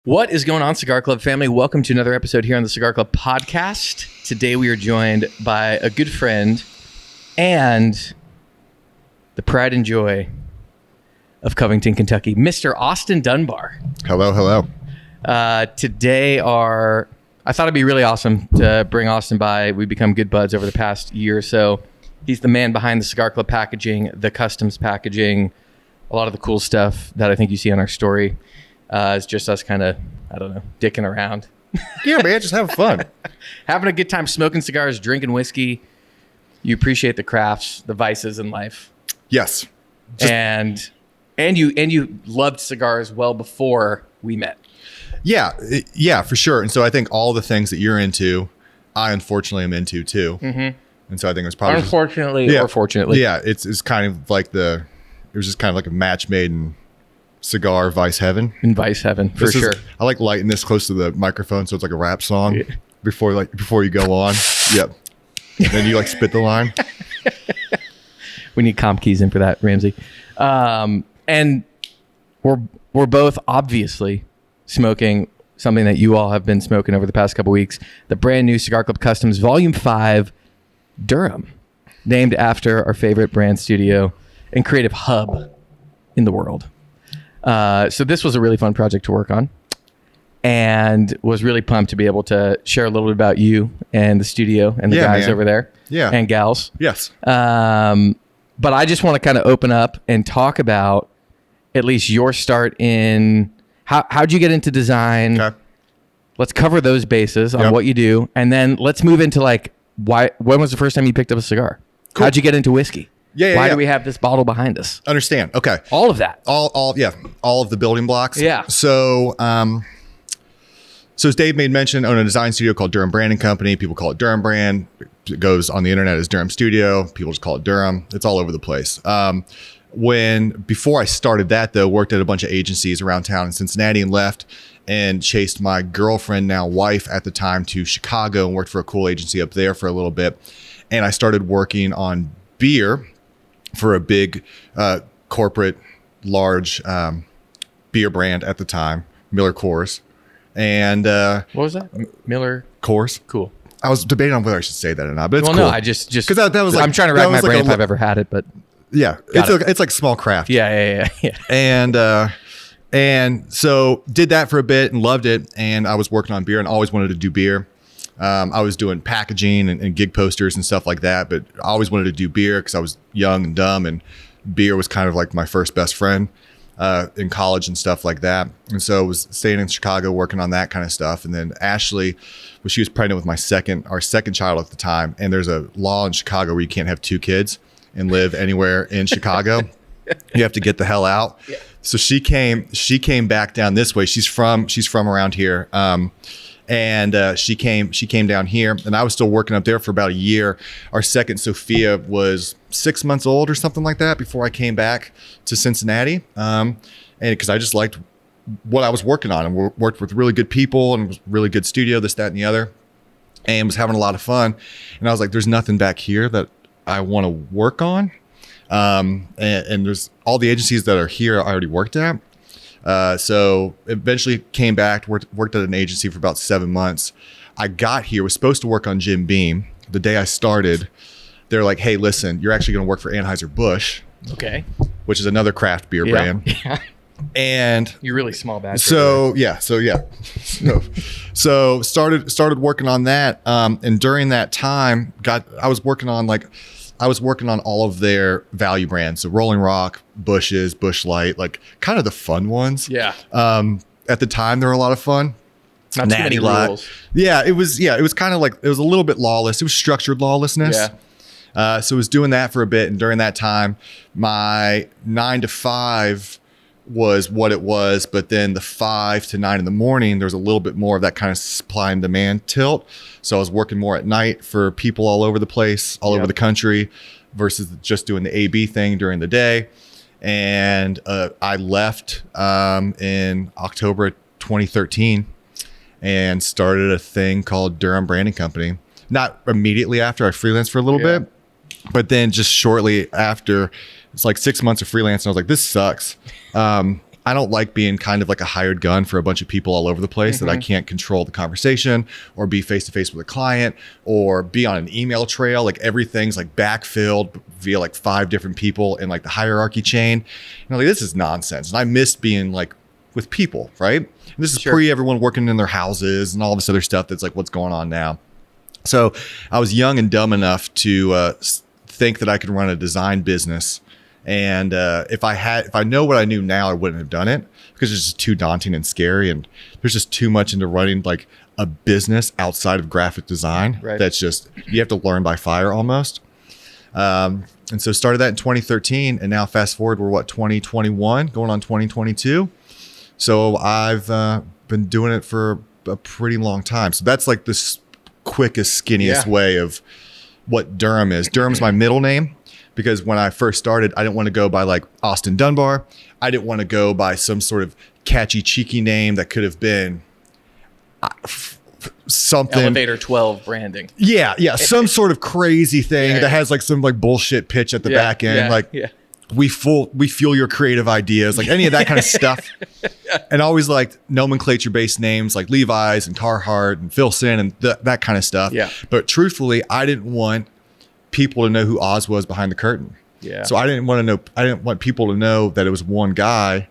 What is going on, Cigar Club family? Welcome to another episode here on the Cigar Club podcast. Today we are joined by a good friend and the pride and joy of Covington, Kentucky, Mr. Austin Dunbar. Hello, hello. Today I thought it'd be really awesome to bring Austin by. We've become good buds over the past year or so. He's the man behind the Cigar Club packaging, the customs packaging, a lot of the cool stuff that I think you see on our story. It's just us kind of, I don't know, dicking around. Yeah, man, just having fun. Having a good time smoking cigars, drinking whiskey. You appreciate the crafts, the vices in life. Yes. And you loved cigars well before we met. Yeah, for sure. And so I think all the things that you're into, I unfortunately am into too. Mm-hmm. And so I think it was probably unfortunately or fortunately. Yeah, it's kind of like it was just kind of like a match made in cigar vice heaven. In vice heaven, for sure. I like lighting this close to the microphone so it's like a rap song before you go on. Yep. And then you like spit the line. We need comp keys in for that, Ramsey. And we're both obviously smoking something that you all have been smoking over the past couple weeks, the brand new Cigar Club Customs Volume 5 Durham, named after our favorite brand studio and creative hub in the world. So this was a really fun project to work on, and was really pumped to be able to share a little bit about you and the studio and the guys over there. Yeah. And gals. Yes. But I just want to kind of open up and talk about at least your start in how'd you get into design? Okay. Let's cover those bases on what you do, and then let's move into when was the first time you picked up a cigar? Cool. How'd you get into whiskey? Why do we have this bottle behind us? Understand. Okay. All of that. All of the building blocks. Yeah. So as Dave made mention, I own a design studio called Durham Branding Company. People call it Durham Brand. It goes on the internet as Durham Studio. People just call it Durham. It's all over the place. Before I started that though, worked at a bunch of agencies around town in Cincinnati and left and chased my girlfriend, now wife at the time, to Chicago and worked for a cool agency up there for a little bit. And I started working on beer for a big corporate large beer brand at the time, Miller Coors. And what was that? Miller Coors. Cool. I was debating on whether I should say that or not, but it's cool. No, I just because that was like, I'm trying to rack my brain if I've ever had it, but yeah, it's like small craft. Yeah. And so did that for a bit and loved it. And I was working on beer and always wanted to do beer. I was doing packaging and gig posters and stuff like that, but I always wanted to do beer because I was young and dumb, and beer was kind of like my first best friend in college and stuff like that. And so I was staying in Chicago working on that kind of stuff. And then Ashley, she was pregnant with our second child at the time. And there's a law in Chicago where you can't have two kids and live anywhere in Chicago. You have to get the hell out. Yeah. So she came back down this way. She's from around here. And she came down here, and I was still working up there for about a year. Our second, Sophia, was 6 months old or something like that before I came back to Cincinnati. And because I just liked what I was working on, and worked with really good people and was really good studio, this, that, and the other, and was having a lot of fun. And I was like, there's nothing back here that I want to work on. And there's all the agencies that are here I already worked at. So eventually came back, worked at an agency for about 7 months. I got here, was supposed to work on Jim Beam. The day I started, they're like, hey, listen, you're actually going to work for Anheuser-Busch. Okay. Which is another craft beer brand. Yeah. And you're really small batch. So started working on that. And during that time, I was working on all of their value brands. So Rolling Rock, Bush's, Bush Light, like kind of the fun ones. Yeah. At the time, they were a lot of fun. Not too many rules. Yeah, it was kind of like, it was a little bit lawless. It was structured lawlessness. Yeah. So I was doing that for a bit. And during that time, my 9 to 5 was what it was. But then the 5 to 9 in the morning, there was a little bit more of that kind of supply and demand tilt. So I was working more at night for people all over the place, all over the country, versus just doing the AB thing during the day. And I left in October 2013 and started a thing called Durham Branding Company. Not immediately after, I freelanced for a little bit, but then just shortly after, it's like 6 months of freelance, and I was like, this sucks. I don't like being kind of like a hired gun for a bunch of people all over the place that I can't control the conversation or be face to face with a client or be on an email trail. Like everything's like backfilled via like 5 different people in like the hierarchy chain. Like this is nonsense. And I miss being like with people, right? And this is pre everyone working in their houses and all this other stuff that's like what's going on now. So I was young and dumb enough to think that I could run a design business. And if I know what I knew now, I wouldn't have done it because it's just too daunting and scary. And there's just too much into running like a business outside of graphic design. Right. That's just, you have to learn by fire almost. And so started that in 2013. And now fast forward, we're 2021 going on 2022. So I've been doing it for a pretty long time. So that's like the quickest, skinniest way of what Durham is. Durham's my middle name. Because when I first started, I didn't want to go by like Austin Dunbar. I didn't want to go by some sort of catchy, cheeky name that could have been something. Elevator 12 branding. Yeah. Some sort of crazy thing that has like some like bullshit pitch at the back end. We fuel your creative ideas, like any of that kind of stuff. And I always liked nomenclature-based names like Levi's and Carhartt and Filson and that kind of stuff. Yeah. But truthfully, I didn't want people to know who Oz was behind the curtain. Yeah. So I didn't want people to know that it was one guy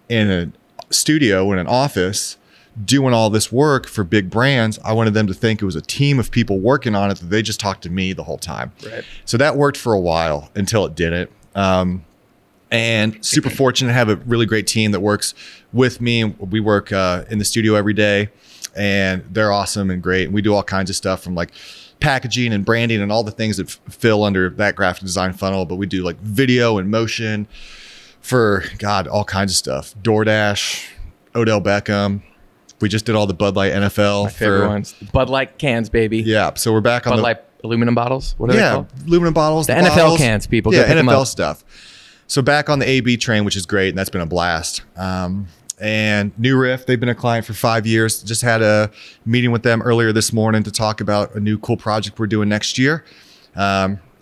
in a studio in an office doing all this work for big brands. I wanted them to think it was a team of people working on it, that they just talked to me the whole time. Right. So that worked for a while until it didn't. And super fortunate to have a really great team that works with me. We work in the studio every day, and they're awesome and great. And we do all kinds of stuff from like packaging and branding and all the things that fill under that graphic design funnel. But we do like video and motion for all kinds of stuff. DoorDash, Odell Beckham. We just did all the Bud Light NFL. My favorite ones. Bud Light cans, baby. Yeah. So we're back on Bud Light aluminum bottles. What are they called? Aluminum bottles. The NFL bottles. Cans, people. Yeah, NFL stuff. So back on the AB train, which is great. And that's been a blast. And New Riff, they've been a client for 5 years. Just had a meeting with them earlier this morning to talk about a new cool project we're doing next year,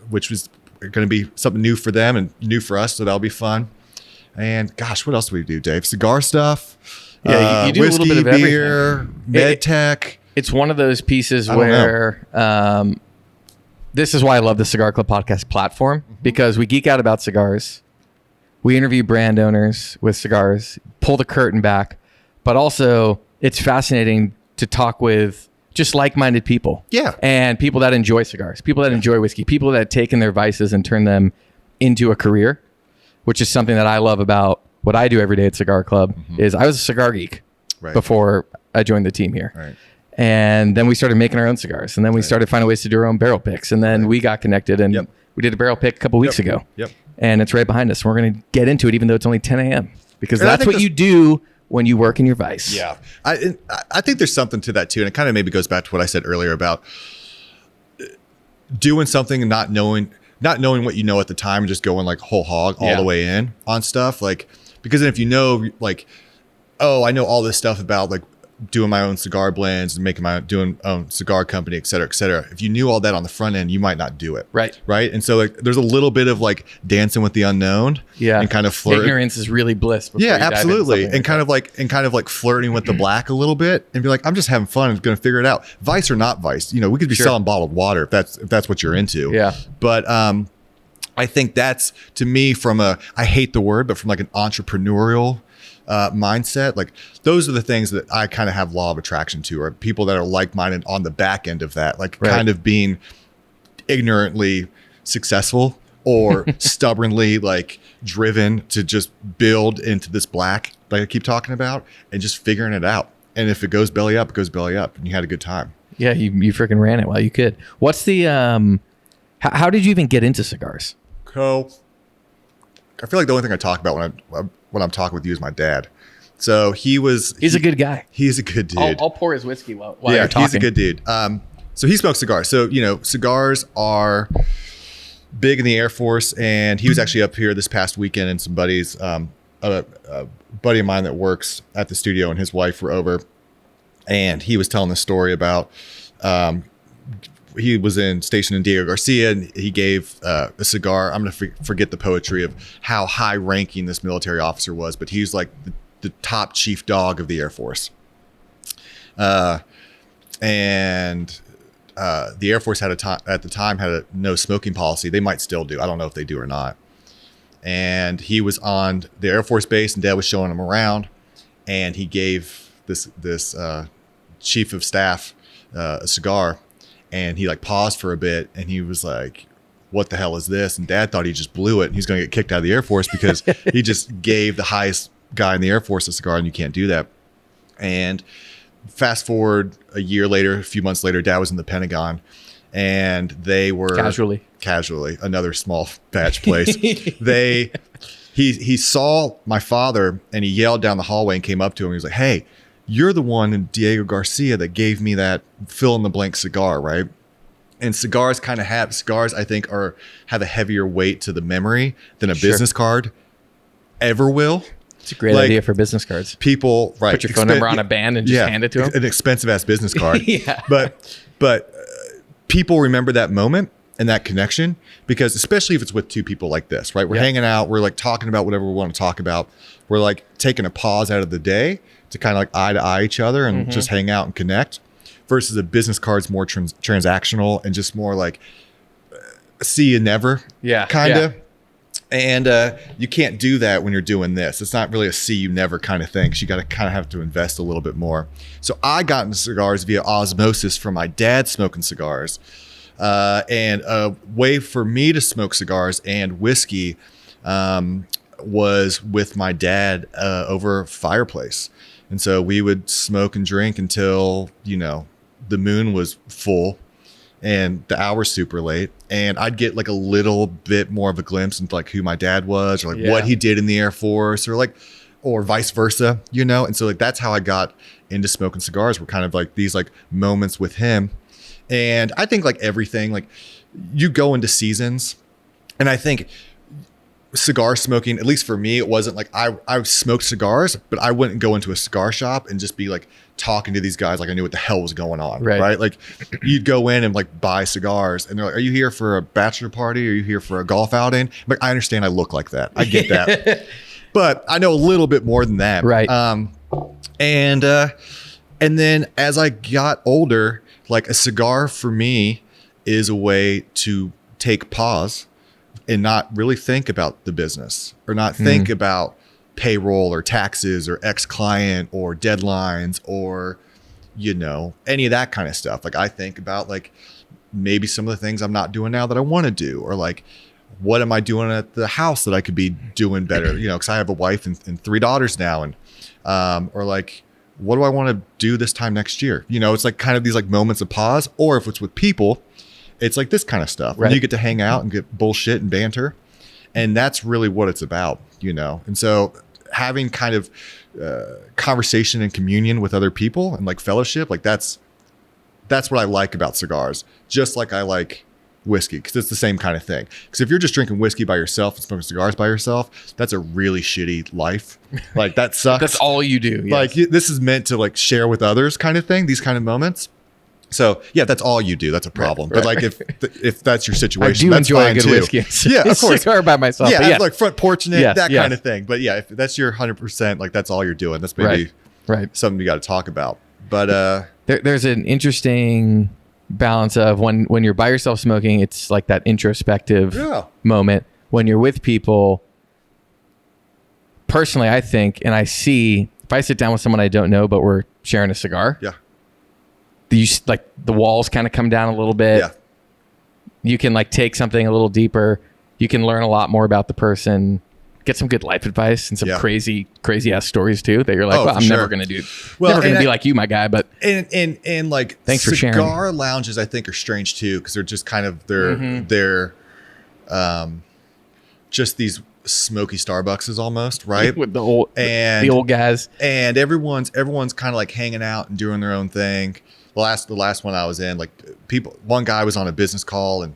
which was going to be something new for them and new for us. So that'll be fun. And gosh, what else do we do, Dave? Cigar stuff. Yeah, you do whiskey, a little bit of beer, everything. Med tech. It's one of those pieces where this is why I love the Cigar Club podcast platform, because we geek out about cigars. We interview brand owners with cigars, pull the curtain back, but also it's fascinating to talk with just like-minded people. Yeah. And people that enjoy cigars, people that enjoy whiskey, people that have taken their vices and turned them into a career, which is something that I love about what I do every day at Cigar Club. Is I was a cigar geek before I joined the team here. Right. And then we started making our own cigars, and then we started finding ways to do our own barrel picks. And then we got connected, and we did a barrel pick a couple weeks ago. Yep. And it's right behind us. We're going to get into it, even though it's only 10 a.m. because that's what you do when you work in your vice. Yeah. I think there's something to that too. And it kind of maybe goes back to what I said earlier about doing something and not knowing what you know at the time and just going like whole hog all the way in on stuff. Like, because then if you know, like, oh, I know all this stuff about like doing my own cigar blends and doing own cigar company, et cetera, et cetera. If you knew all that on the front end, you might not do it. Right. And so like there's a little bit of like dancing with the unknown. Yeah. And kind of flirt. Ignorance is really bliss. Yeah, absolutely. And kind of like flirting with the black a little bit and be like, I'm just having fun. I'm going to figure it out. Vice or not vice. You know, we could be selling bottled water if that's what you're into. Yeah. But I think that's, to me, I hate the word, but from like an entrepreneurial mindset, like those are the things that I kind of have law of attraction to, or people that are like-minded on the back end of that, like kind of being ignorantly successful or stubbornly like driven to just build into this black, like I keep talking about, and just figuring it out. And if it goes belly up, it goes belly up, and you had a good time. Yeah, you freaking ran it while you could. What's the how did you even get into cigars? So I feel like the only thing I talk about when I'm talking with you is my dad. So he's a good guy. He's a good dude. I'll pour his whiskey while you're talking. He's a good dude. So he smokes cigars. So, you know, cigars are big in the Air Force, and he was actually up here this past weekend, and some buddies, a buddy of mine that works at the studio and his wife were over, and he was telling the story about he was stationed in Diego Garcia, and he gave a cigar. I'm going to forget the poetry of how high ranking this military officer was, but he's like the top chief dog of the Air Force. And the Air Force at the time had a no smoking policy. They might still do. I don't know if they do or not. And he was on the Air Force base, and Dad was showing him around, and he gave this chief of staff a cigar, and he like paused for a bit, and he was like, "What the hell is this?" And Dad thought he just blew it, and he's going to get kicked out of the Air Force because he just gave the highest guy in the Air Force a cigar, and you can't do that. And fast forward a year later, a few months later, Dad was in the Pentagon, and they were casually another small batch place. He saw my father, and he yelled down the hallway and came up to him. He was like, "Hey, you're the one in Diego Garcia that gave me that fill in the blank cigar, right?" And cigars, I think, have a heavier weight to the memory than a business card ever will. It's a great idea for business cards. People, right? Put your phone number on a band and just hand it to them. An expensive ass business card. Yeah. But people remember that moment and that connection, because especially if it's with two people like this, right? We're hanging out, we're like talking about whatever we want to talk about. We're like taking a pause out of the day to kind of like eye to eye each other and just hang out and connect, versus a business card's more transactional and just more like see you never kind of. And you can't do that when you're doing this. It's not really a see you never kind of thing. So you got to kind of have to invest a little bit more. So I got into cigars via osmosis from my dad smoking cigars. And a way for me to smoke cigars and whiskey was with my dad over a fireplace. And so we would smoke and drink until, the moon was full and the hour's super late. And I'd get like a little bit more of a glimpse into like who my dad was, or like what he did in the Air Force, or vice versa, And so like, that's how I got into smoking cigars, were kind of like these like moments with him. And I think like everything, like you go into seasons, and I think cigar smoking, at least for me, it wasn't like I smoked cigars, but I wouldn't go into a cigar shop and just be like talking to these guys like I knew what the hell was going on, right? Like you'd go in and like buy cigars, and they're like, "Are you here for a bachelor party? Are you here for a golf outing?" I'm like, I understand I look like that. I get that. But I know a little bit more than that. Right. And then as I got older, like a cigar for me is a way to take pause and not really think about the business, or not think about payroll or taxes or ex-client or deadlines or, any of that kind of stuff. Like I think about like maybe some of the things I'm not doing now that I want to do, or like, what am I doing at the house that I could be doing better? Cause I have a wife and 3 daughters now. And, or like, what do I want to do this time next year? It's like kind of these like moments of pause, or if it's with people, it's like this kind of stuff. Right. When you get to hang out and get bullshit and banter. And that's really what it's about, And so having kind of conversation and communion with other people and like fellowship, like that's what I like about cigars. Just like I like whiskey, because it's the same kind of thing. Because if you're just drinking whiskey by yourself and smoking cigars by yourself, that's a really shitty life. Like that sucks. That's all you do. Yes. Like this is meant to like share with others kind of thing, these kind of moments. So yeah, that's all you do. That's a problem. Right, but like if that's your situation, I do enjoy fine a good too. whiskey. Yeah, of course. Cigar by myself. Yeah, like front porching it, that yes. kind of thing. But yeah, if that's your 100%, like that's all you're doing. That's maybe something you got to talk about. But there's an interesting balance of when you're by yourself smoking, it's like that introspective moment. When you're with people, personally, I think, and I see, if I sit down with someone I don't know, but we're sharing a cigar. Yeah. Like the walls kind of come down a little bit. Yeah. You can like take something a little deeper. You can learn a lot more about the person, get some good life advice and some crazy ass stories too, that you're like, I'm never going to do. Never going to be like you, my guy. But and like, thanks for sharing. Cigar lounges, I think, are strange too, because they're just kind of they're just these smoky Starbuckses almost, right? With the old guys, and everyone's kind of like hanging out and doing their own thing. The last one I was in, like one guy was on a business call and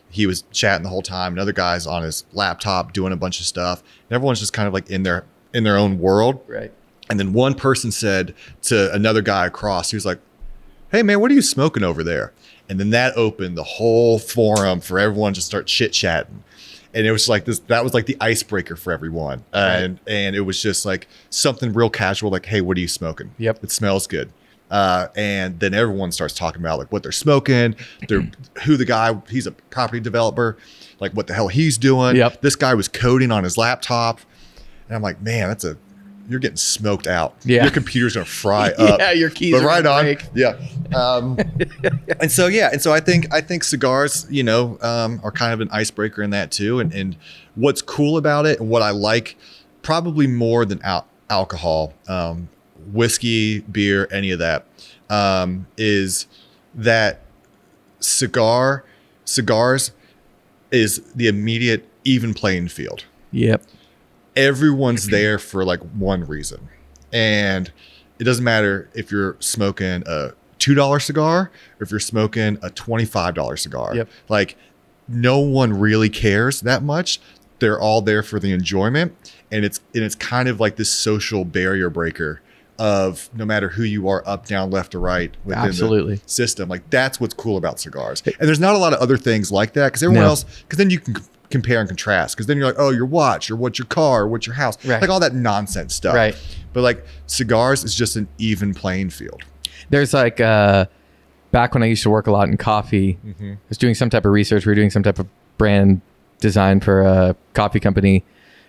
he was chatting the whole time. Another guy's on his laptop doing a bunch of stuff. And everyone's just kind of like in their own world. Right. And then one person said to another guy across, he was like, "Hey man, what are you smoking over there?" And then that opened the whole forum for everyone to start chit chatting. And it was like this, that was like the icebreaker for everyone. And it was just like something real casual, like, hey, what are you smoking? Yep. It smells good. And then everyone starts talking about like what they're smoking, who the guy, he's a property developer, like what the hell he's doing. Yep. This guy was coding on his laptop. And I'm like, man, you're getting smoked out. Yeah. Your computer's going to fry up. Yeah, your keys but are right gonna on. break. Yeah. And so I think cigars, are kind of an icebreaker in that too. And what's cool about it and what I like probably more than alcohol, whiskey, beer, any of that, is that cigars is the immediate even playing field. Yep. Everyone's there for like one reason. And it doesn't matter if you're smoking a $2 cigar or if you're smoking a $25 cigar. Yep. Like no one really cares that much. They're all there for the enjoyment. And it's kind of like this social barrier breaker of no matter who you are, up, down, left, or right within Absolutely. the system. Like that's what's cool about cigars. And there's not a lot of other things like that because everyone else, because then you can compare and contrast, because then you're like, oh, your watch or what's your car or what's your house, right. like all that nonsense stuff. Right. But like cigars is just an even playing field. There's like back when I used to work a lot in coffee, I was doing some type of research. We were doing some type of brand design for a coffee company.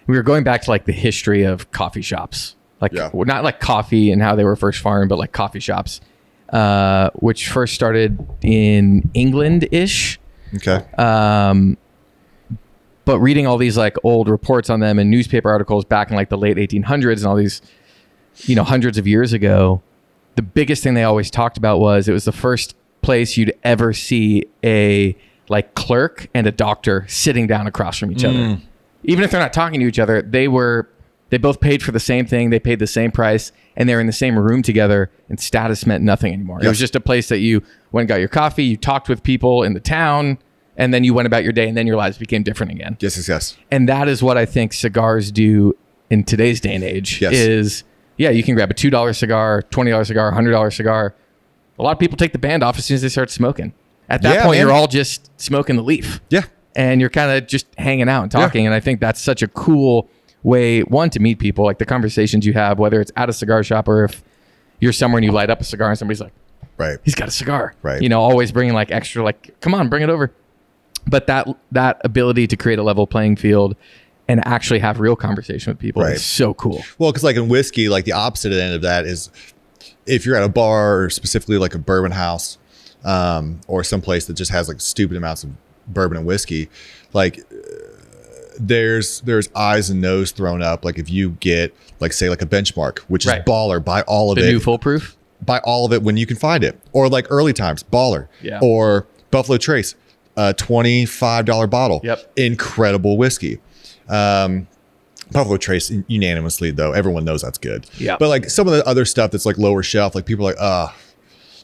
We were going back to like the history of coffee shops, like not like coffee and how they were first farmed, but like coffee shops, which first started in England-ish. Okay. But reading all these like old reports on them and newspaper articles back in like the late 1800s and all these, hundreds of years ago, the biggest thing they always talked about was it was the first place you'd ever see a like clerk and a doctor sitting down across from each other. Even if they're not talking to each other, they both paid for the same thing. They paid the same price and they're in the same room together, and status meant nothing anymore. Yes. It was just a place that you went and got your coffee, you talked with people in the town, and then you went about your day, and then your lives became different again. Yes. And that is what I think cigars do in today's day and age. Yes. Is, you can grab a $2 cigar, $20 cigar, $100 cigar. A lot of people take the band off as soon as they start smoking. At that point, you're all just smoking the leaf. Yeah. And you're kind of just hanging out and talking. And I think that's such a cool way, one, to meet people, like the conversations you have, whether it's at a cigar shop or if you're somewhere and you light up a cigar and somebody's like, right, he's got a cigar. Right. Always bringing like extra, like, come on, bring it over. But that ability to create a level playing field and actually have real conversation with people is so cool. Well, because like in whiskey, like the opposite end of that is if you're at a bar or specifically like a bourbon house, or some place that just has like stupid amounts of bourbon and whiskey, like there's eyes and nose thrown up. Like if you get like, say like a benchmark, which is baller, buy all of it. The new foolproof? Buy all of it when you can find it. Or like early times, baller. Yeah. Or Buffalo Trace, $25 bottle. Yep. Incredible whiskey. Buffalo Trace unanimously though, everyone knows that's good. Yeah. But like some of the other stuff that's like lower shelf, like people are like,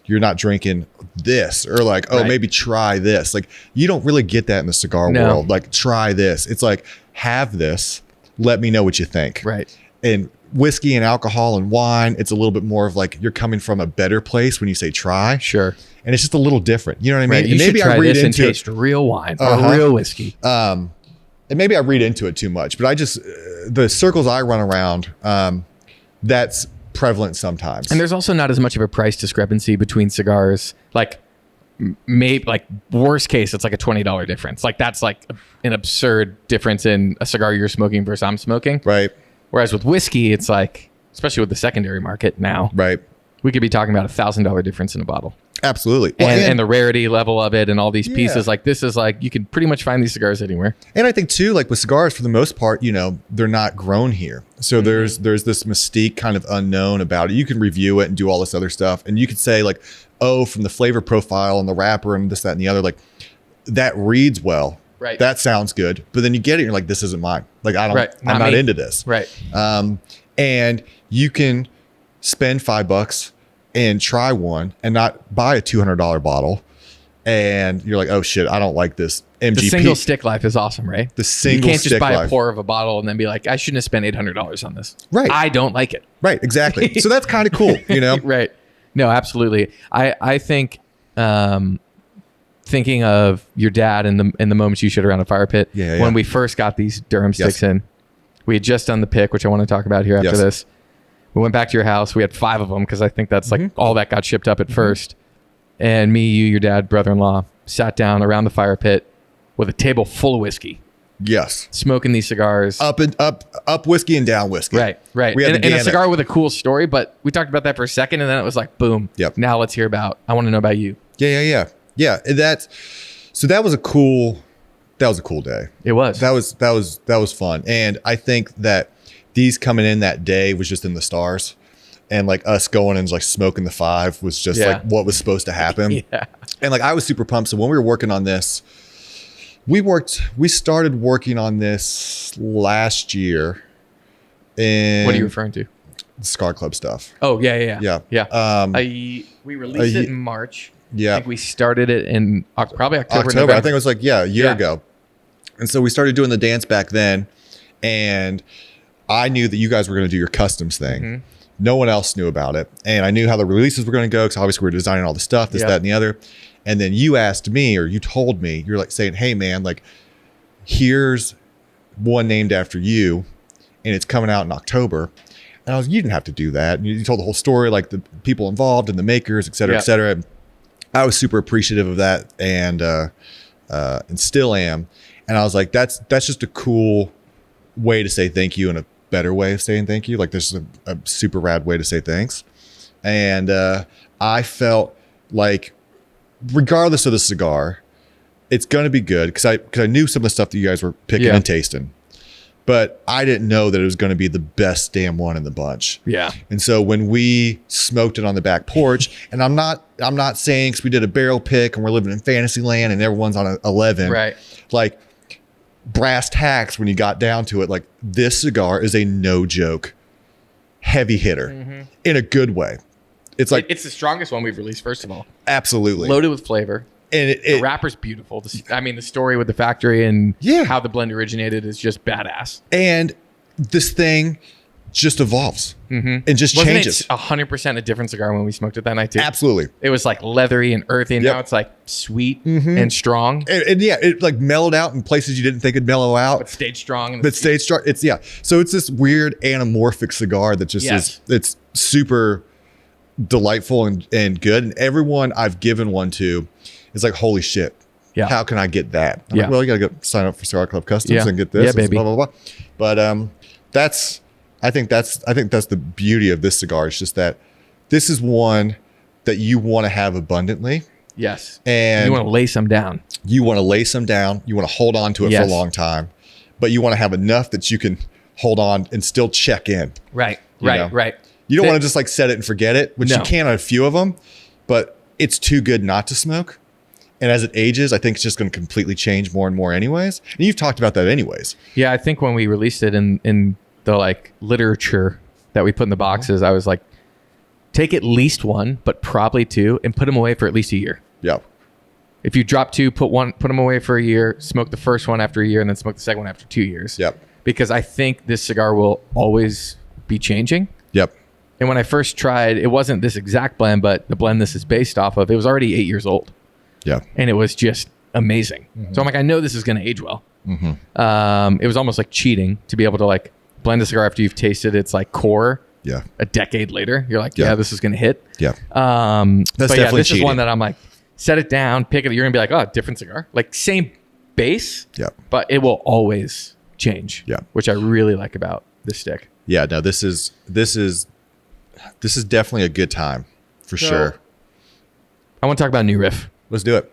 you're not drinking this, or like, maybe try this. Like you don't really get that in the cigar world. Like try this. It's like, have this, let me know what you think. Right. And whiskey and alcohol and wine, it's a little bit more of like, you're coming from a better place when you say try. Sure. And it's just a little different. You know what I mean? Right. And you maybe should try I read this into and taste real wine or real whiskey. And maybe I read into it too much, but I just, the circles I run around, that's prevalent sometimes. And there's also not as much of a price discrepancy between cigars. Like maybe like worst case, it's like a $20 difference. Like that's like an absurd difference in a cigar you're smoking versus I'm smoking. Right. Whereas with whiskey, it's like, especially with the secondary market now, right, we could be talking about $1,000 difference in a bottle. Absolutely. And the rarity level of it and all these pieces, like this is like, you can pretty much find these cigars anywhere. And I think too, like with cigars, for the most part, they're not grown here. So there's this mystique kind of unknown about it. You can review it and do all this other stuff. And you could say like, from the flavor profile and the wrapper and this, that, and the other, like that reads well. Right. That sounds good. But then you get it, you're like, this isn't mine. Like I'm not into this. Right. And you can spend $5 and try one and not buy a $200 bottle. And you're like, oh shit, I don't like this MGP. The single stick life is awesome, right? The single stick life. You can't just buy a pour of a bottle and then be like, I shouldn't have spent $800 on this. Right. I don't like it. Right. Exactly. So that's kind of cool, Right. No, absolutely. I think thinking of your dad and the moments you shared around a fire pit. When we first got these Durham sticks in, we had just done the pick, which I want to talk about here after this. We went back to your house. We had 5 of them because I think that's like all that got shipped up at first. And me, you, your dad, brother-in-law sat down around the fire pit with a table full of whiskey. Yes. Smoking these cigars. Up whiskey and down whiskey. Right. We had and a cigar with a cool story, but we talked about that for a second and then it was like, boom. Yep. Now let's hear about, I want to know about you. Yeah. That was a cool day. It was. That was fun. And I think that these coming in that day was just in the stars. And like us going and like smoking the 5 was just like what was supposed to happen. And like I was super pumped. So when we were working on this, we started working on this last year. And what are you referring to? The Cigar Club stuff. Oh, yeah. We released it in March. Yeah. I think we started it in probably October. I think it was like, a year ago. And so we started doing the dance back then. And I knew that you guys were going to do your customs thing. No one else knew about it. And I knew how the releases were going to go because obviously we were designing all the stuff, this, that, and the other. And then you asked me, or you told me, you're like saying, hey, man, like, here's one named after you, and it's coming out in October. And I was, you didn't have to do that. And you told the whole story, like the people involved and the makers, et cetera, et cetera. And I was super appreciative of that and still am. And I was like, that's just a cool way to say thank you and a better way of saying thank you. Like this is a super rad way to say thanks. And I felt like regardless of the cigar, it's going to be good because I knew some of the stuff that you guys were picking and tasting, but I didn't know that it was going to be the best damn one in the bunch. Yeah. And so when we smoked it on the back porch, and I'm not saying because we did a barrel pick and we're living in fantasy land and everyone's on 11, right? Like brass tacks, when you got down to it, like this cigar is a no joke heavy hitter in a good way. It's like it's the strongest one we've released. First of all, absolutely loaded with flavor, and the wrapper's beautiful. I mean, the story with the factory and how the blend originated is just badass. And this thing just evolves and just changes. It 100% a different cigar when we smoked it that night too. Absolutely, it was like leathery and earthy. And now it's like sweet and strong. And it like mellowed out in places you didn't think it'd mellow out, but stayed strong. Stayed strong. So it's this weird anamorphic cigar that just is. It's super delightful and good, and everyone I've given one to is like, holy shit, how can I get that? I'm like, well, you gotta go sign up for CigarClub Customs and get this, baby. Blah blah blah. But I think that's the beauty of this cigar. It's just that this is one that you want to have abundantly. Yes, and you want to lace them down. You want to lace them down. You want to hold on to it for a long time, but you want to have enough that you can hold on and still check in. Right. You don't want to just like set it and forget it, which you can on a few of them, but it's too good not to smoke. And as it ages, I think it's just going to completely change more and more anyways. And you've talked about that anyways. Yeah, I think when we released it in the like literature that we put in the boxes, I was like, take at least one, but probably 2, and put them away for at least a year. Yeah. If you drop 2, put them away for a year, smoke the first one after a year, and then smoke the second one after 2 years. Yep. Because I think this cigar will always be changing. Yep. And when I first tried, it wasn't this exact blend, but the blend this is based off of, it was already 8 years old. Yeah. And it was just amazing. So I'm like, I know this is going to age well. It was almost like cheating to be able to like blend a cigar after you've tasted its like core. Yeah. A decade later, you're like, this is going to hit. Yeah. That's definitely this cheating. is one that I'm like, set it down, pick it. You're going to be like, oh, different cigar. Like same base. Yeah. But it will always change. Yeah. Which I really like about this stick. Yeah. No, this is definitely a good time for sure. I want to talk about New Riff. Let's do it.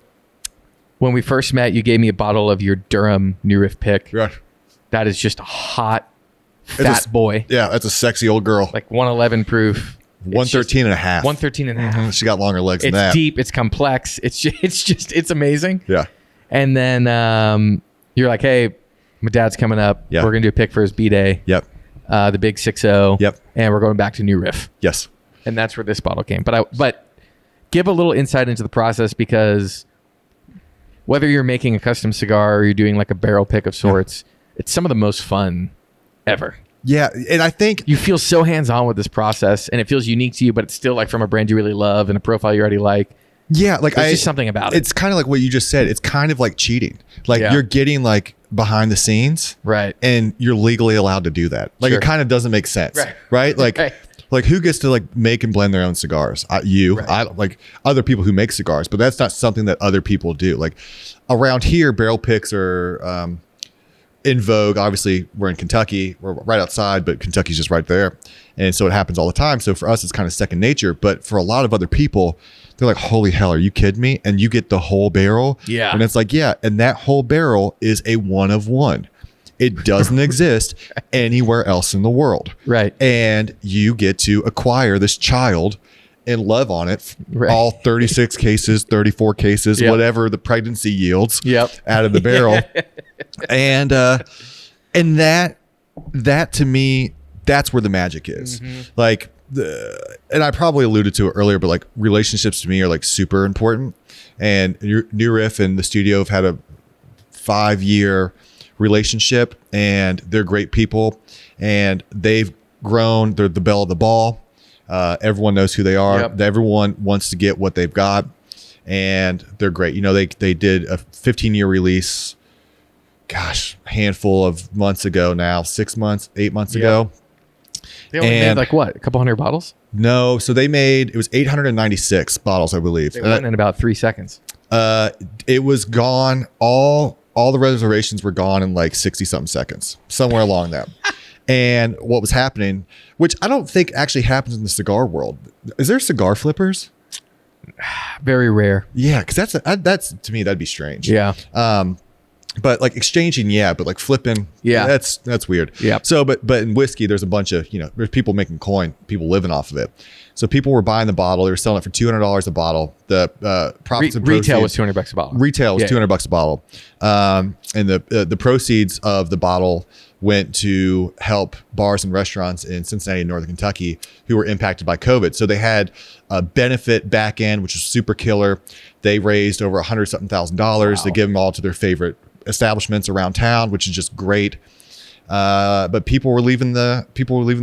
When we first met, you gave me a bottle of your Durham New Riff pick. Right. That is just a hot, fat boy. Yeah, that's a sexy old girl. Like 111 proof. 113 and a half. 113 and a half. She got longer legs than that. It's deep. It's complex. It's amazing. Yeah. And then you're like, hey, my dad's coming up. Yeah. We're going to do a pick for his B-Day. Yep. The big 6-0. Yep. And we're going back to New Riff. Yes. And that's where this bottle came. But give a little insight into the process, because whether you're making a custom cigar or you're doing like a barrel pick of sorts, it's some of the most fun ever. Yeah. And I think you feel so hands-on with this process, and it feels unique to you, but it's still like from a brand you really love and a profile you already like. Yeah, like There's just something about it. It's kind of like what you just said. It's kind of like cheating. Like you're getting like behind the scenes, right? And you're legally allowed to do that. Like it kind of doesn't make sense, right? Like, like who gets to like make and blend their own cigars? I like other people who make cigars, but that's not something that other people do. Like around here, barrel picks are in vogue. Obviously, we're in Kentucky. We're right outside, but Kentucky's just right there, and so it happens all the time. So for us, it's kind of second nature. But for a lot of other people, they're like, holy hell, are you kidding me? And you get the whole barrel. Yeah. And it's like, yeah. And that whole barrel is a one of one. It doesn't exist anywhere else in the world. Right. And you get to acquire this child and love on it. All 36 cases, 34 cases, whatever the pregnancy yields out of the barrel. And that to me, that's where the magic is. Like, and I probably alluded to it earlier, but like relationships to me are like super important. And New Riff and the studio have had a 5-year relationship, and they're great people, and they've grown. They're the belle of the ball. Everyone knows who they are. Everyone wants to get what they've got, and they're great. You know, they did a 15-year release. Gosh, a handful of months ago now, 6 months, 8 months ago. They only made like what, a couple hundred bottles? No, so they made, it was 896 bottles, I believe. They went in about 3 seconds. It was gone. All the reservations were gone in like 60 something seconds, somewhere along there. And what was happening, which I don't think actually happens in the cigar world. Is there cigar flippers? Very rare. Yeah, because that's to me that'd be strange. Yeah. But like exchanging, but like flipping, that's weird. Yeah. So, but in whiskey, there's a bunch of, there's people making coin, people living off of it. So people were buying the bottle. They were selling it for $200 a bottle. The profits and proceeds, retail was $200 a bottle. Retail was $200 a bottle. And the proceeds of the bottle went to help bars and restaurants in Cincinnati and Northern Kentucky who were impacted by COVID. So they had a benefit back end, which was super killer. They raised over $100,000. Wow. They give them all to their favorite establishments around town, which is just great. But people were leaving the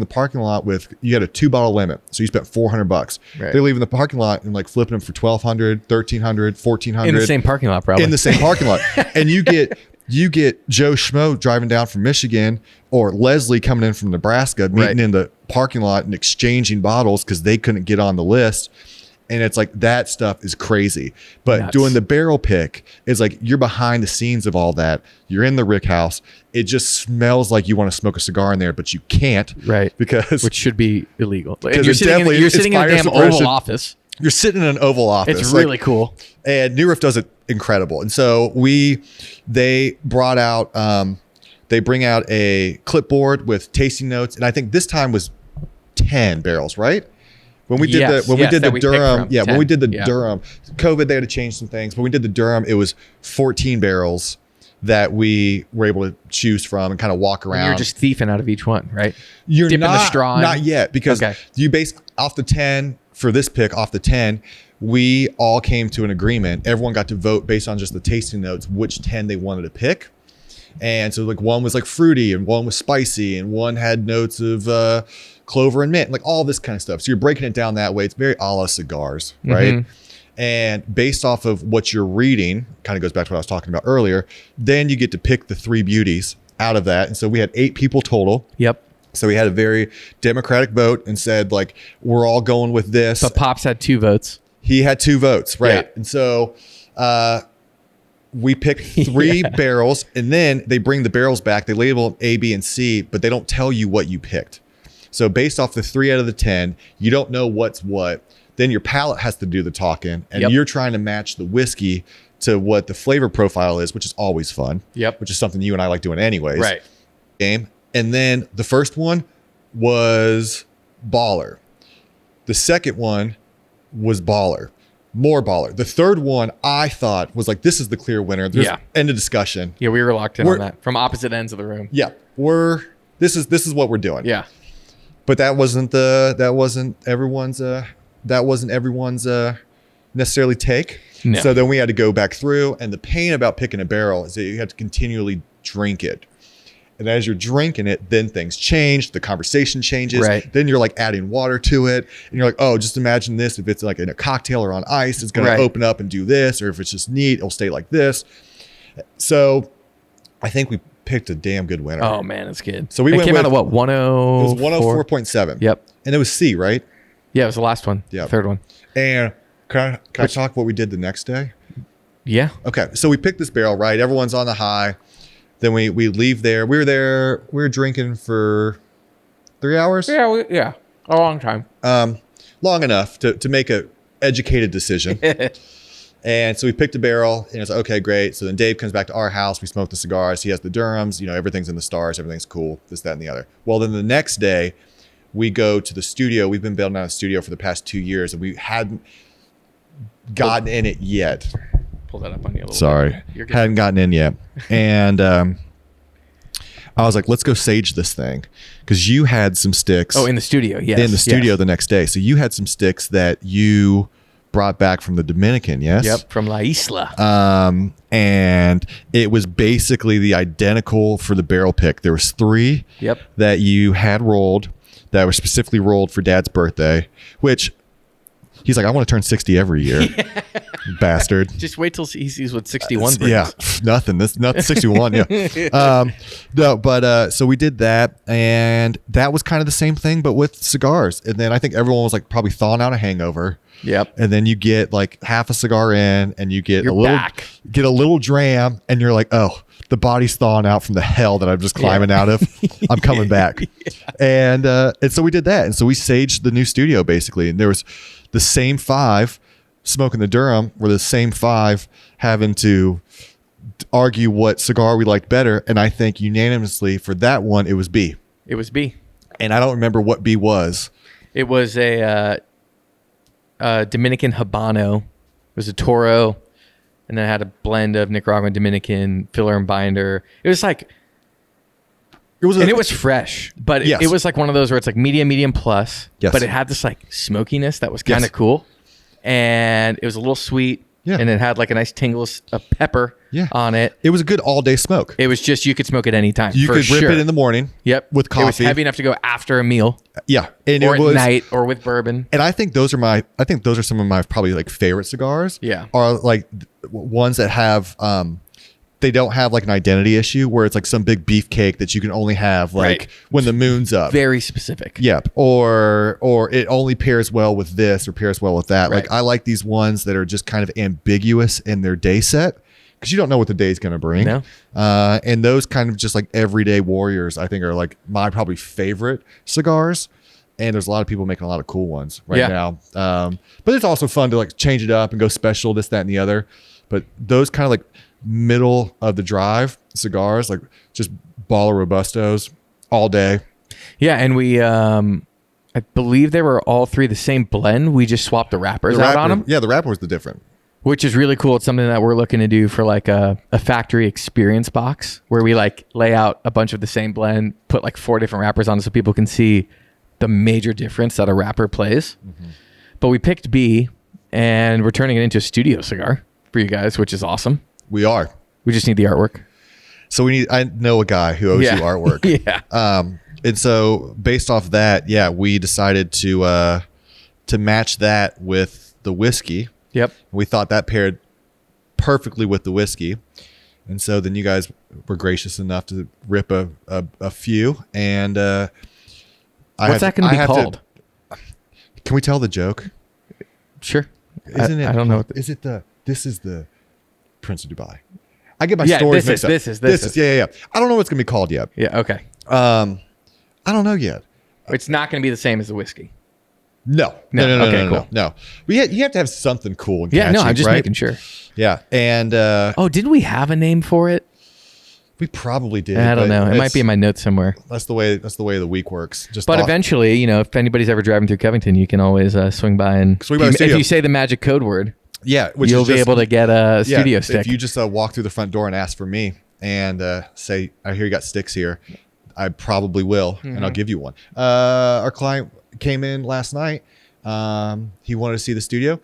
parking lot with, you had a 2-bottle limit, so you spent $400. Right. They're leaving the parking lot and like flipping them for $1,200, $1,300, $1,400 in the same parking lot, probably in the same parking lot. And you get Joe Schmo driving down from Michigan, or Leslie coming in from Nebraska, meeting in the parking lot and exchanging bottles because they couldn't get on the list. And it's like, that stuff is crazy. But doing the barrel pick is like, you're behind the scenes of all that. You're in the rick house. It just smells like you want to smoke a cigar in there, but you can't. Right. Because which should be illegal. And you're sitting in a damn Oval Office. You're sitting in an Oval Office. It's really cool. And New Riff does it incredible. And so they brought out, they bring out a clipboard with tasting notes. And I think this time was 10 barrels, right? When we did the Durham, when we did the Durham, COVID, they had to change some things. But when we did the Durham, it was 14 barrels that we were able to choose from and kind of walk around. You're just thieving out of each one, right? You're dipping the straw in. Not yet, because you base off the 10 for this pick, off the 10, we all came to an agreement. Everyone got to vote based on just the tasting notes, which 10 they wanted to pick. And so like one was like fruity and one was spicy and one had notes of clover and mint, like all this kind of stuff. So you're breaking it down that way. It's very a la cigars, right? Mm-hmm. And based off of what you're reading, kind of goes back to what I was talking about earlier, then you get to pick the 3 beauties out of that. And so we had 8 people total. Yep. So we had a very democratic vote and said like, we're all going with this. But Pops had 2 votes. He had 2 votes, right? Yeah. And so we picked 3 barrels, and then they bring the barrels back. They label them A, B, and C, but they don't tell you what you picked. So based off the 3 out of the 10, you don't know what's what. Then your palate has to do the talking, and you're trying to match the whiskey to what the flavor profile is, which is always fun. Yep. Which is something you and I like doing anyways. Right. Game. And then the first one was baller. The second one was baller. More baller. The third one I thought was like, this is the clear winner. There's end of discussion. Yeah, we were locked in on that from opposite ends of the room. Yeah. This is what we're doing. Yeah. But that wasn't everyone's necessarily take. No. So then we had to go back through, and the pain about picking a barrel is that you have to continually drink it. And as you're drinking it, then things change. The conversation changes. Right. Then you're like adding water to it. And you're like, oh, just imagine this. If it's like in a cocktail or on ice, it's going to open up and do this. Or if it's just neat, it'll stay like this. So I think we picked a damn good winner. Oh, man, it's good. So we came out of what, 104? It was 104.7. Yep. And it was C, right? Yeah, it was the last one. Yeah. Third one. And can I talk what we did the next day? Yeah. Okay. So we picked this barrel, right? Everyone's on the high. Then we leave there. We were drinking for 3 hours. Yeah. A long time. Long enough to make a educated decision. And so we picked a barrel and it's like, okay, great. So then Dave comes back to our house. We smoke the cigars. He has the Durhams, everything's in the stars. Everything's cool. This, that, and the other. Well, then the next day we go to the studio. We've been building out a studio for the past 2 years and we hadn't gotten in it yet. Pull that up on you a little Sorry. bit. You're good. Hadn't gotten in yet. And I was like, let's go sage this thing. Because you had some sticks. Oh, in the studio, yes. In the studio the next day. So you had some sticks that you brought back from the Dominican, yes? Yep, from La Isla. And it was basically the identical for the barrel pick. There was 3 that you had rolled that were specifically rolled for Dad's birthday, which he's like, I want to turn 60 every year. Bastard. Just wait till he sees what 61 brings. Yeah, nothing. This nothing 61. Yeah. No, but so we did that, and that was kind of the same thing, but with cigars. And then I think everyone was like probably thawing out a hangover. Yep. And then you get like half a cigar in, and you get You're back. get a little dram, and you're like, oh, the body's thawing out from the hell that I'm just climbing out of. I'm coming back. And so we did that, and so we saged the new studio basically, and there was the same 5 smoking the Durham were the same 5 having to argue what cigar we liked better. And I think unanimously for that one, it was B. It was B. And I don't remember what B was. It was a Dominican Habano. It was a Toro. And then it had a blend of Nicaraguan, Dominican, filler and binder. It was like... It was fresh, but it was like one of those where it's like medium plus, but it had this like smokiness that was kind of cool. And it was a little sweet. Yeah. And it had like a nice tingle of pepper on it. It was a good all day smoke. It was just, you could smoke it anytime. You could rip it in the morning. Yep. With coffee. It was heavy enough to go after a meal. Yeah. And or at night or with bourbon. And I think those are some of my probably like favorite cigars. Yeah. Are like ones that have, they don't have like an identity issue where it's like some big beefcake that you can only have like when the moon's up. Very specific. Yep. Or it only pairs well with this or pairs well with that. Right. Like I like these ones that are just kind of ambiguous in their day set because you don't know what the day's going to bring. No. And those kind of just like everyday warriors, I think are like my probably favorite cigars. And there's a lot of people making a lot of cool ones now. But it's also fun to like change it up and go special, this, that, and the other. But those kind of like middle of the drive cigars, like just ball of Robustos all day. Yeah, and we I believe they were all 3 the same blend. We just swapped the wrappers out on them. Yeah, the wrapper was the different. Which is really cool. It's something that we're looking to do for like a factory experience box where we like lay out a bunch of the same blend, put like 4 different wrappers on it so people can see the major difference that a wrapper plays. Mm-hmm. But we picked B and we're turning it into a studio cigar for you guys, which is awesome. We are. We just need the artwork. So I know a guy who owes you artwork. Yeah. And so based off that, we decided to match that with the whiskey. Yep. We thought that paired perfectly with the whiskey. And so then you guys were gracious enough to rip a few. And what's that going to be called? Can we tell the joke? Sure. Isn't it? I don't know. This is the Prince of Dubai. I get my stories mixed up. This is. Yeah. I don't know what it's going to be called yet. Yeah, okay. I don't know yet. It's not going to be the same as the whiskey. No. Okay, cool. No. You have to have something cool and catchy, yeah, no, I'm just right? making sure. Yeah. And didn't we have a name for it? we probably did. I don't know. It might be in my notes somewhere. That's the way the week works. But eventually, if anybody's ever driving through Covington, you can always swing by and if you say the magic code word. Yeah, you'll be able to get a studio stick. If you just walk through the front door and ask for me and say, I hear you got sticks here, I probably will, and I'll give you one. Our client came in last night. He wanted to see the studio.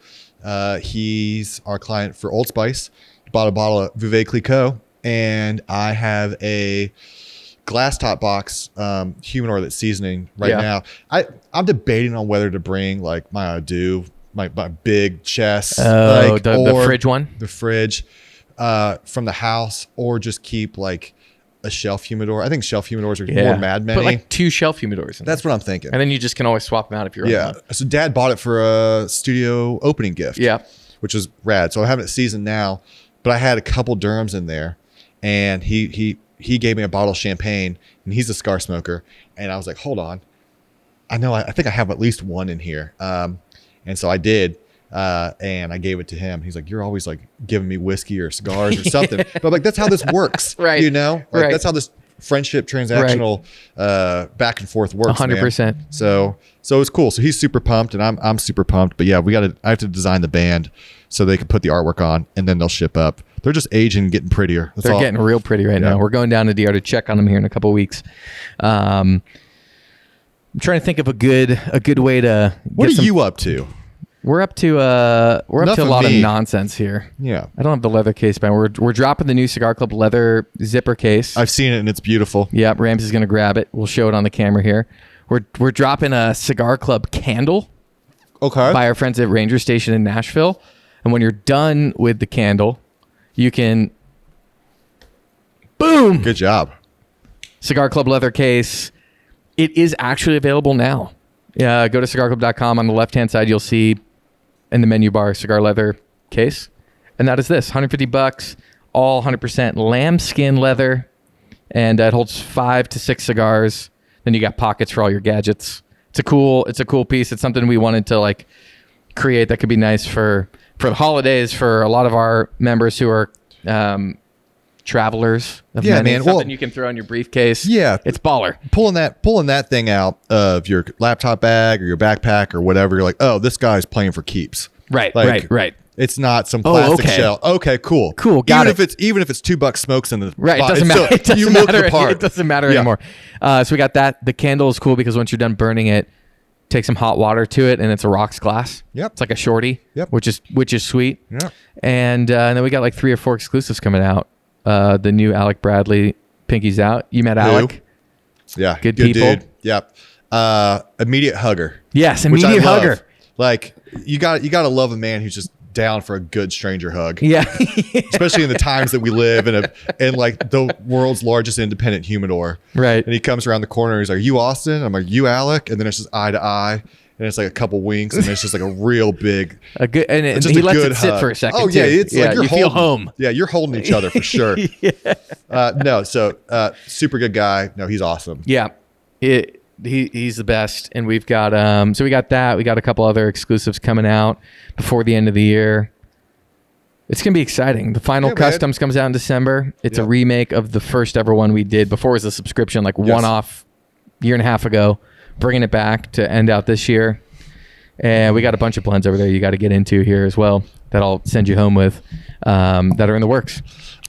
He's our client for Old Spice. Bought a bottle of Veuve Clicquot, and I have a glass top box humidor that's seasoning right Yeah. now. I'm debating on whether to bring like my Ado, my big chest, The fridge one. the fridge from the house, or just keep like a shelf humidor. I think shelf humidors are more Mad Men-y. Put like 2 shelf humidors in That's there. what I'm thinking. And then you just can always swap them out if you're Yeah. So Dad bought it for a studio opening gift. Yeah. Which was rad. So I haven't seasoned now, but I had a couple Durhams in there, and he gave me a bottle of champagne, and he's a cigar smoker, and I was like, hold on, I think I have at least one in here, and so I did, and I gave it to him. He's like, you're always like giving me whiskey or cigars or something, but I'm like, that's how this works, Right? You know, like, Right. That's how this friendship transactional back and forth works. 100%. Man. So it's cool. So he's super pumped, and I'm super pumped. But yeah, I have to design the band so they can put the artwork on, and then they'll ship up. They're just aging and getting prettier. That's They're all. getting real pretty right now. We're going down to DR to check on them here in a couple of weeks. I'm trying to think of a good way to. What are you up to? We're up to a lot of me. nonsense here. Yeah, I don't have the leather case, but we're dropping the new Cigar Club leather zipper case. I've seen it and it's beautiful. Yep, Ramsey's gonna grab it. We'll show it on the camera here. We're dropping a Cigar Club candle Okay. by our friends at Ranger Station in Nashville, and when you're done with the candle, you can boom. Good job. Cigar Club leather case. It is actually available now. Go to cigarclub.com. On the left-hand side, you'll see in the menu bar cigar leather case. And that is this, $150, all 100% lambskin leather. And it holds 5 to 6 cigars. Then you got pockets for all your gadgets. It's a cool piece. It's something we wanted to like create that could be nice for the holidays for a lot of our members who are travelers. Yeah, man. Something you can throw in your briefcase. Yeah. It's baller. Pulling that thing out of your laptop bag or your backpack or whatever, you're like, oh, this guy's playing for keeps. Right, Like, right. It's not some plastic okay. shell. Okay, cool. Got Even if it's $2 smokes in the Right, it box, doesn't matter. It doesn't you look matter. the part. It doesn't matter Yeah. anymore. So we got that. The candle is cool because once you're done burning it, take some hot water to it, and it's a rocks glass. Yep. It's like a shorty. Yep. Which is sweet. Yeah. And then we got like 3 or 4 exclusives coming out. The new Alec Bradley Pinky's Out. You met Alec. Yeah. Good people. Dude. Yep. Immediate hugger. Yes, which I immediate love. hugger. Like you got to love a man who's just down for a good stranger hug. Yeah. Especially in the times that we live in like the world's largest independent humidor. Right. And he comes around the corner. He's like, "You Austin?" I'm like, "You Alec?" And then it's just eye to eye, and it's like a couple winks, and it's just like a real big, A good, and just he a lets good it sit hug. for a second. Oh yeah, too. it's like you're you holding, feel home. Yeah, you're holding each other for sure. No, so super good guy. No, he's awesome. Yeah, he's the best, and we've got so we got that. We got a couple other exclusives coming out before the end of the year. It's gonna be exciting. The final Yeah, man. Customs comes out in December. It's a Yep. remake of the first ever one we did. Before it was a subscription, like one off, year and a half ago. Bringing it back to end out this year, and we got a bunch of blends over there you got to get into here as well that I'll send you home with that are in the works.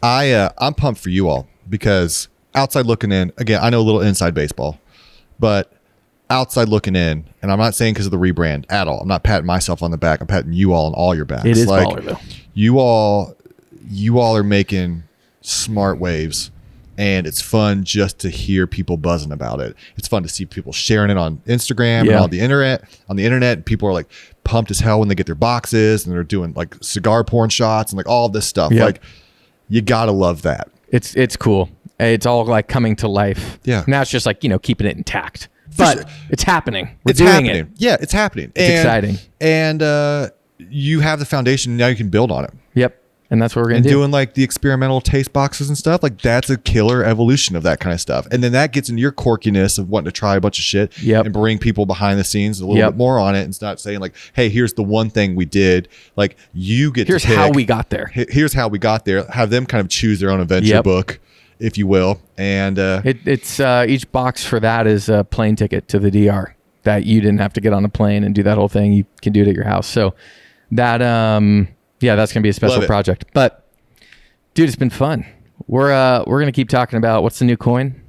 I'm pumped for you all because outside looking in, again, I know a little inside baseball, but outside looking in, and I'm not saying because of the rebrand at all. I'm not patting myself on the back. I'm patting you all on all your backs. It is like, baller though. You all are making smart waves, and it's fun just to hear people buzzing about it. It's fun to see people sharing it on Instagram and on the internet. On the internet, people are like pumped as hell when they get their boxes, and they're doing like cigar porn shots and like all this stuff. Yep. Like, you gotta love that. It's cool. It's all like coming to life. Yeah. Now it's just like, keeping it intact. But sure. it's happening. We're It's doing happening. it. Yeah, it's happening. It's exciting. And you have the foundation. Now you can build on it. Yep. And that's what we're going And to do. doing like the experimental taste boxes and stuff, like that's a killer evolution of that kind of stuff. And then that gets into your quirkiness of wanting to try a bunch of shit Yep. and bring people behind the scenes a little bit more on it. And it's not saying like, hey, here's the one thing we did. Like you get Here's to pick, how we got there. here's how we got there. Have them kind of choose their own adventure Yep. book, if you will. And It's each box for that is a plane ticket to the DR that you didn't have to get on a plane and do that whole thing. You can do it at your house. So that, that's going to be a special Love it. project. But dude, it's been fun. We're going to keep talking about what's the new coin?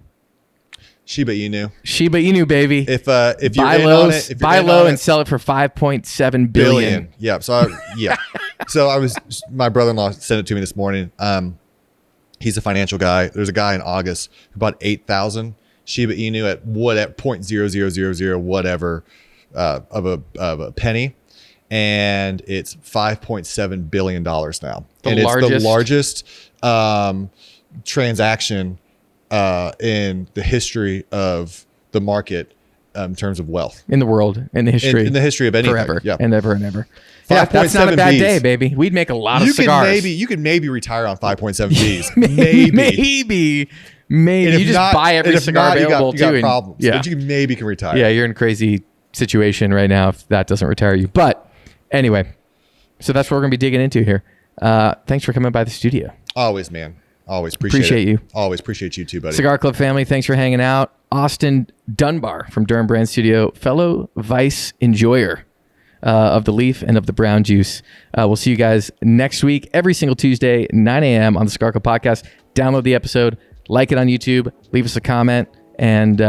Shiba Inu. Shiba Inu, baby. If you're buy in low, on it, if you're buy in low on and it, sell it for 5.7 billion. Yeah. So my brother-in-law sent it to me this morning. He's a financial guy. There's a guy in August who bought 8,000 Shiba Inu at whatever 0.0000 whatever of a penny, and it's $5.7 billion now. It's the largest transaction in the history of the market in terms of wealth in the world, in the history, in the history of anything, forever, yeah, and ever and ever. Yeah, that's not a 5.7 bad Bs. day, baby. We'd make a lot of cigars. You could maybe retire on 5.7 Bs. maybe. You just buy every cigar available you got too. Problems, but you maybe can retire. Yeah, you're in a crazy situation right now if that doesn't retire you. But anyway, so that's what we're gonna be digging into here. Thanks for coming by the studio. Always, man. Always appreciate you. Always appreciate you too, buddy. Cigar Club family, thanks for hanging out. Austin Dunbar from Durham Brand Studio, fellow Vice enjoyer of the leaf and of the brown juice. We'll see you guys next week, every single Tuesday, 9 a.m. on the Cigar Club podcast. Download the episode, like it on YouTube, leave us a comment, and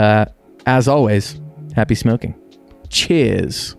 as always, happy smoking. Cheers.